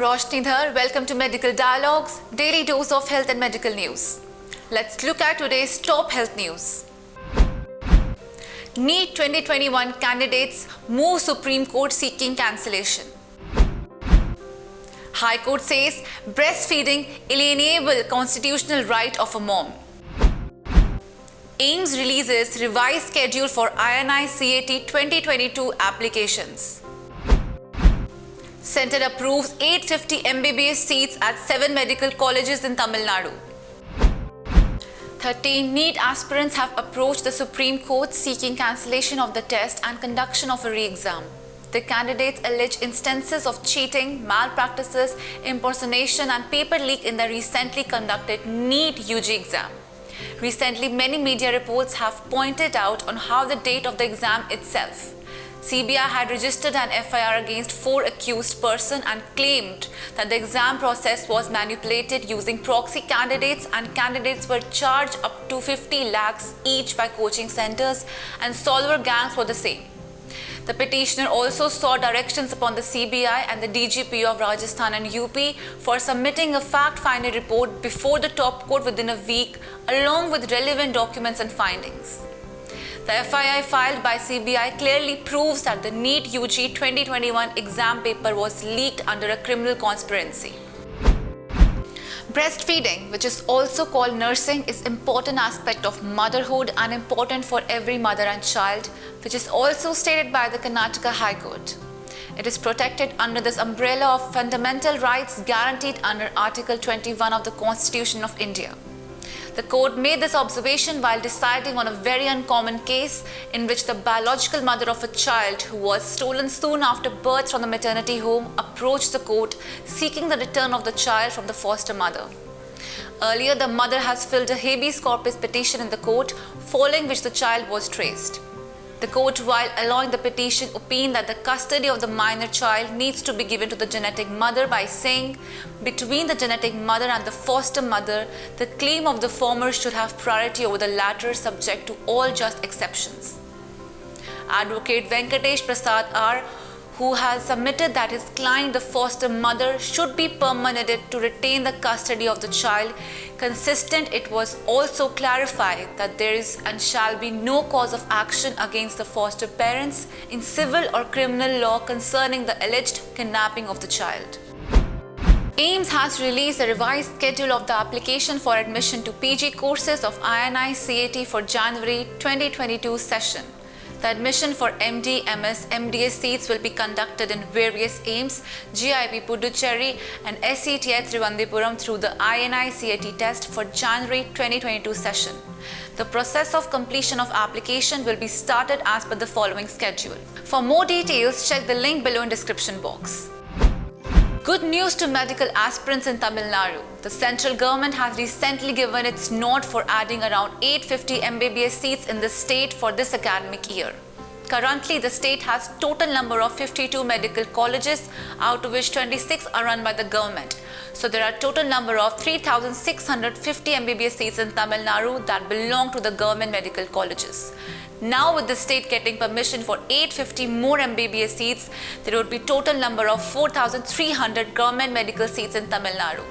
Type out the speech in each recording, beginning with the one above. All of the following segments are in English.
Roshni Dhar. Welcome to Medical Dialogues, daily dose of health and medical news. Let's look at today's top health news. NEET 2021 candidates move Supreme Court seeking cancellation. High Court says breastfeeding alienable constitutional right of a mom. AIIMS releases revised schedule for INI CAT 2022 applications. Centre approves 850 MBBS seats at 7 medical colleges in Tamil Nadu. 13 NEET aspirants have approached the Supreme Court seeking cancellation of the test and conduction of a re-exam. The candidates allege instances of cheating, malpractices, impersonation and paper leak in the recently conducted NEET UG exam. Recently, many media reports have pointed out on how the date of the exam itself. CBI had registered an FIR against 4 accused persons and claimed that the exam process was manipulated using proxy candidates, and candidates were charged up to 50 lakhs each by coaching centers and solver gangs for the same. The petitioner also sought directions upon the CBI and the DGP of Rajasthan and UP for submitting a fact-finding report before the top court within a week, along with relevant documents and findings. The FII filed by CBI clearly proves that the NEET UG 2021 exam paper was leaked under a criminal conspiracy. Breastfeeding, which is also called nursing, is an important aspect of motherhood and important for every mother and child, which is also stated by the Karnataka High Court. It is protected under this umbrella of fundamental rights guaranteed under Article 21 of the Constitution of India. The court made this observation while deciding on a very uncommon case in which the biological mother of a child who was stolen soon after birth from the maternity home approached the court seeking the return of the child from the foster mother. Earlier, the mother has filed a habeas corpus petition in the court, following which the child was traced. The court, while allowing the petition, opined that the custody of the minor child needs to be given to the genetic mother by saying, between the genetic mother and the foster mother, the claim of the former should have priority over the latter, subject to all just exceptions. Advocate Venkatesh Prasad R., who has submitted that his client, the foster mother, should be permitted to retain the custody of the child, consistent, it was also clarified that there is and shall be no cause of action against the foster parents in civil or criminal law concerning the alleged kidnapping of the child. AIIMS has released a revised schedule of the application for admission to PG courses of INI CAT for January 2022 session. The admission for MD, MS, MDS seats will be conducted in various AIIMS, GIP Puducherry and SCTI Trivandhipuram through the INI CAT test for January 2022 session. The process of completion of application will be started as per the following schedule. For more details, check the link below in description box. Good news to medical aspirants in Tamil Nadu. The central government has recently given its nod for adding around 850 MBBS seats in the state for this academic year. Currently, the state has total number of 52 medical colleges, out of which 26 are run by the government. So there are total number of 3,650 MBBS seats in Tamil Nadu that belong to the government medical colleges. Now, with the state getting permission for 850 more MBBS seats, there would be total number of 4,300 government medical seats in Tamil Nadu.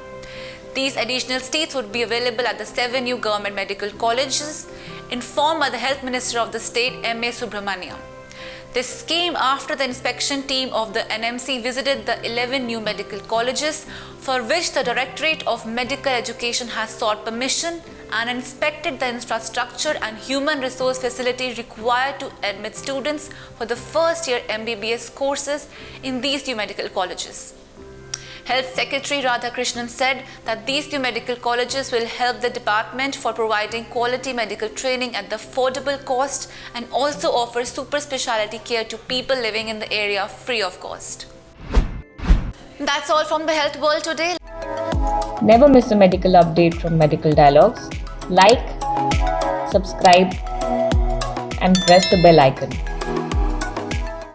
These additional seats would be available at the 7 new government medical colleges, informed by the Health Minister of the state, M.A. Subramaniam. This came after the inspection team of the NMC visited the 11 new medical colleges, for which the Directorate of Medical Education has sought permission and inspected the infrastructure and human resource facility required to admit students for the first year MBBS courses in these new medical colleges. Health Secretary Radhakrishnan said that these new medical colleges will help the department for providing quality medical training at the affordable cost and also offer super specialty care to people living in the area free of cost. That's all from the health world today. Never miss a medical update from Medical Dialogues. Like, subscribe, and press the bell icon.